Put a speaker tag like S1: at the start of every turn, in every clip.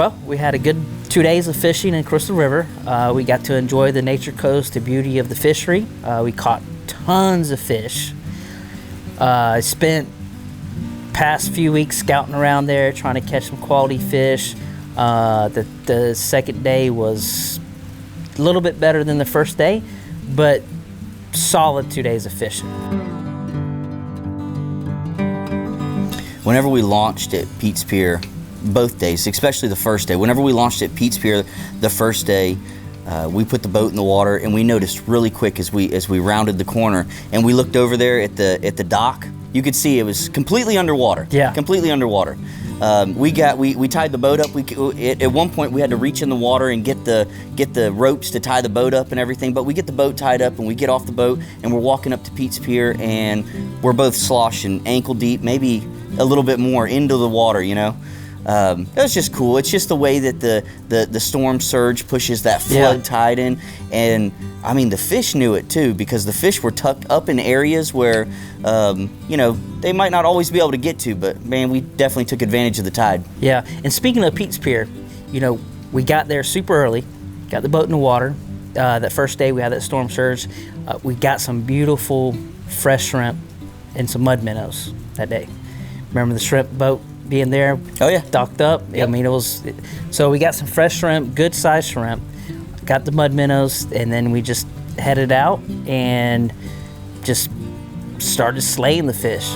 S1: Well, we had a good 2 days of fishing in Crystal River. We got to enjoy the nature coast, the beauty of the fishery. We caught tons of fish. I spent past few weeks scouting around there, trying to catch some quality fish. The second day was a little bit better than the first day, but solid 2 days of fishing.
S2: Whenever we launched at Pete's Pier, both days, especially the first day, whenever we launched at Pete's Pier the first day, we put the boat in the water, and we noticed really quick as we rounded the corner and we looked over there at the dock, you could see it was completely underwater.
S1: Yeah,
S2: completely underwater. We tied the boat up. At one point we had to reach in the water and get the ropes to tie the boat up and everything. But we get the boat tied up and we get off the boat and we're walking up to Pete's Pier and we're both sloshing ankle deep, maybe a little bit more into the water. You know, it was just cool. It's just the way that the storm surge pushes that flood tide in, and I mean the fish knew it too, because the fish were tucked up in areas where you know, they might not always be able to get to, but man, we definitely took advantage of the tide.
S1: Yeah, and speaking of Pete's Pier, you know, we got there super early, got the boat in the water. That first day we had that storm surge. We got some beautiful fresh shrimp and some mud minnows that day. Remember the shrimp boat being there?
S2: Oh yeah,
S1: docked up.
S2: Yep.
S1: I mean, so we got some fresh shrimp, good sized shrimp, got the mud minnows, and then we just headed out and just started slaying the fish.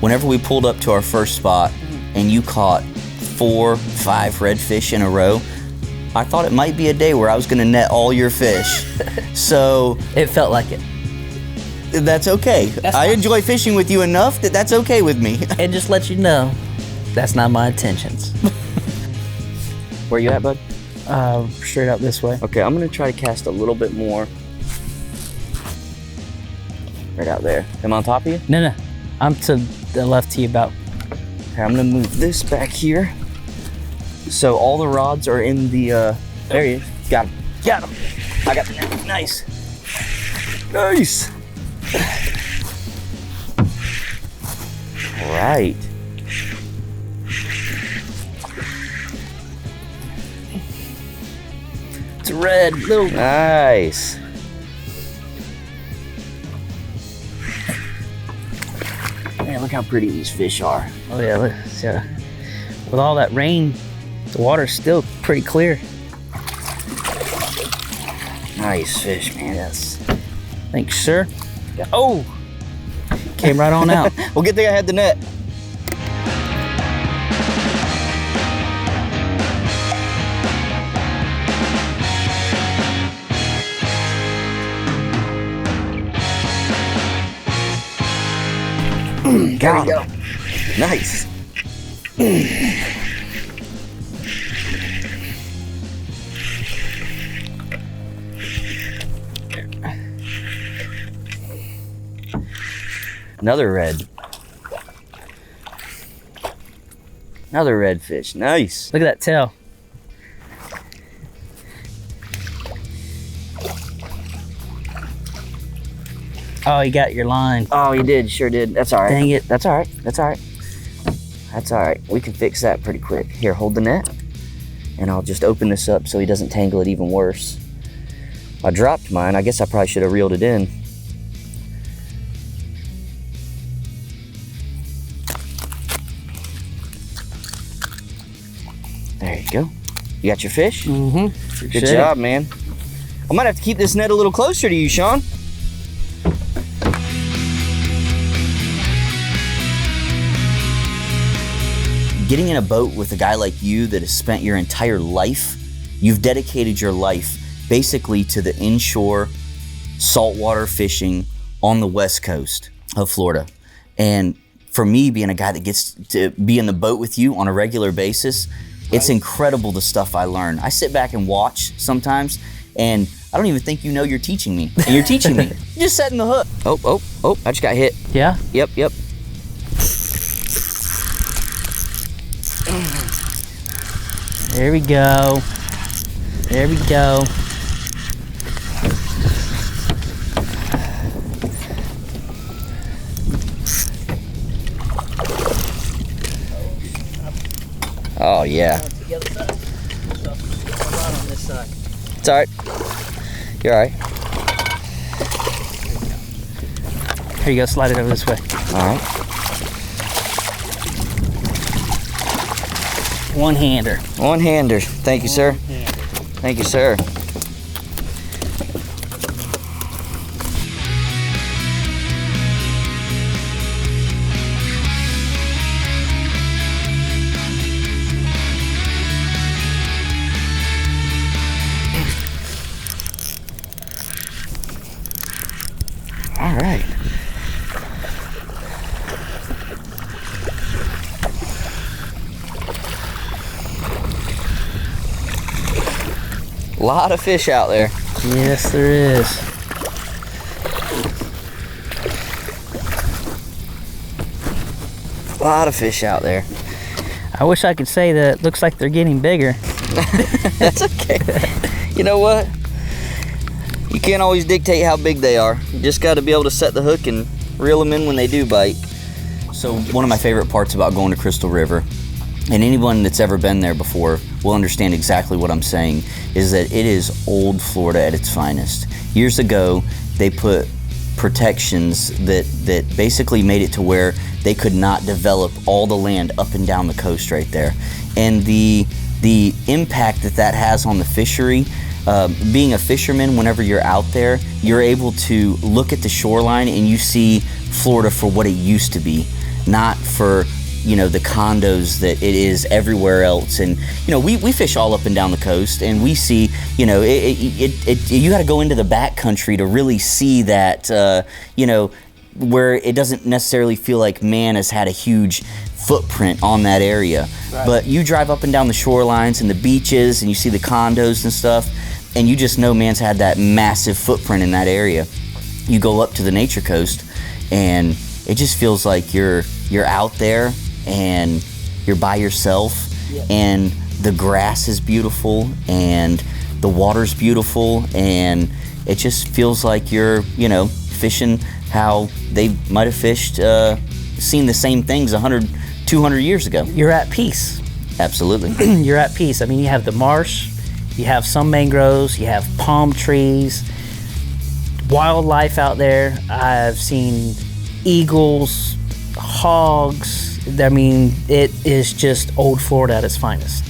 S2: Whenever we pulled up to our first spot and you caught 4, 5 redfish in a row, I thought it might be a day where I was going to net all your fish. So
S1: it felt like it.
S2: That's okay. I enjoy fishing with you enough that that's okay with me.
S1: And just let you know, that's not my intentions.
S2: Where you at, bud?
S1: Straight out this way.
S2: Okay, I'm going to try to cast a little bit more. Right out there. Am I on top of you?
S1: No. I'm to the left to you about.
S2: Okay, I'm going to move this back here. So all the rods are in the, there he is. Got him.
S1: Got him.
S2: I got the net. Nice. Nice. All right.
S1: It's a red little.
S2: Nice. Man, look how pretty these fish are.
S1: Oh yeah, yeah. With all that rain, the water's still pretty clear.
S2: Nice fish, man.
S1: Yes. Thanks, sir. Yeah. Oh! Came right on out.
S2: Well, good thing I had the net. There we go. Nice. Another red. Another redfish. Nice.
S1: Look at that tail. Oh, he got your line.
S2: Oh, he did. Sure did. That's all right.
S1: Dang it.
S2: That's all right. That's all right. That's all right. We can fix that pretty quick. Here, hold the net. And I'll just open this up so he doesn't tangle it even worse. I dropped mine. I guess I probably should have reeled it in. There you go. You got your fish?
S1: Mm-hmm.
S2: Good job, man. I might have to keep this net a little closer to you, Shawn. Getting in a boat with a guy like you that has spent your entire life, you've dedicated your life basically to the inshore saltwater fishing on the west coast of Florida. And for me, being a guy that gets to be in the boat with you on a regular basis, it's incredible the stuff I learn. I sit back and watch sometimes, and I don't even think you know you're teaching me. And you're teaching me. You're just setting the hook. Oh, I just got hit.
S1: Yeah?
S2: Yep.
S1: There we go. There we go.
S2: Oh yeah. It's all right. You're all right.
S1: Here you go, slide it over this way.
S2: All right.
S1: One-hander.
S2: One-hander. Thank you, sir. Thank you, sir. All right. A lot of fish out there.
S1: Yes, there is.
S2: A lot of fish out there.
S1: I wish I could say that it looks like they're getting bigger.
S2: That's okay. You know what? You can't always dictate how big they are. You just got to be able to set the hook and reel them in when they do bite. So one of my favorite parts about going to Crystal River, and anyone that's ever been there before will understand exactly what I'm saying, is that it is old Florida at its finest. Years ago, they put protections that basically made it to where they could not develop all the land up and down the coast right there. And the impact that has on the fishery, being a fisherman, whenever you're out there, you're able to look at the shoreline and you see Florida for what it used to be, not for, you know, the condos that it is everywhere else. And you know, we fish all up and down the coast, and we see, you know, you got to go into the back country to really see that, you know, where it doesn't necessarily feel like man has had a huge footprint on that area. Right. But you drive up and down the shorelines and the beaches, and you see the condos and stuff, and you just know man's had that massive footprint in that area. You go up to the Nature Coast, and it just feels like you're out there and you're by yourself. Yeah. And the grass is beautiful and the water's beautiful, and it just feels like you're, you know, fishing how they might have fished, seen the same things 100, 200 years ago.
S1: You're at peace.
S2: Absolutely.
S1: You're at peace. I mean, you have the marsh, you have some mangroves, you have palm trees, wildlife out there. I've seen eagles, hogs. I mean, it is just old Florida at its finest.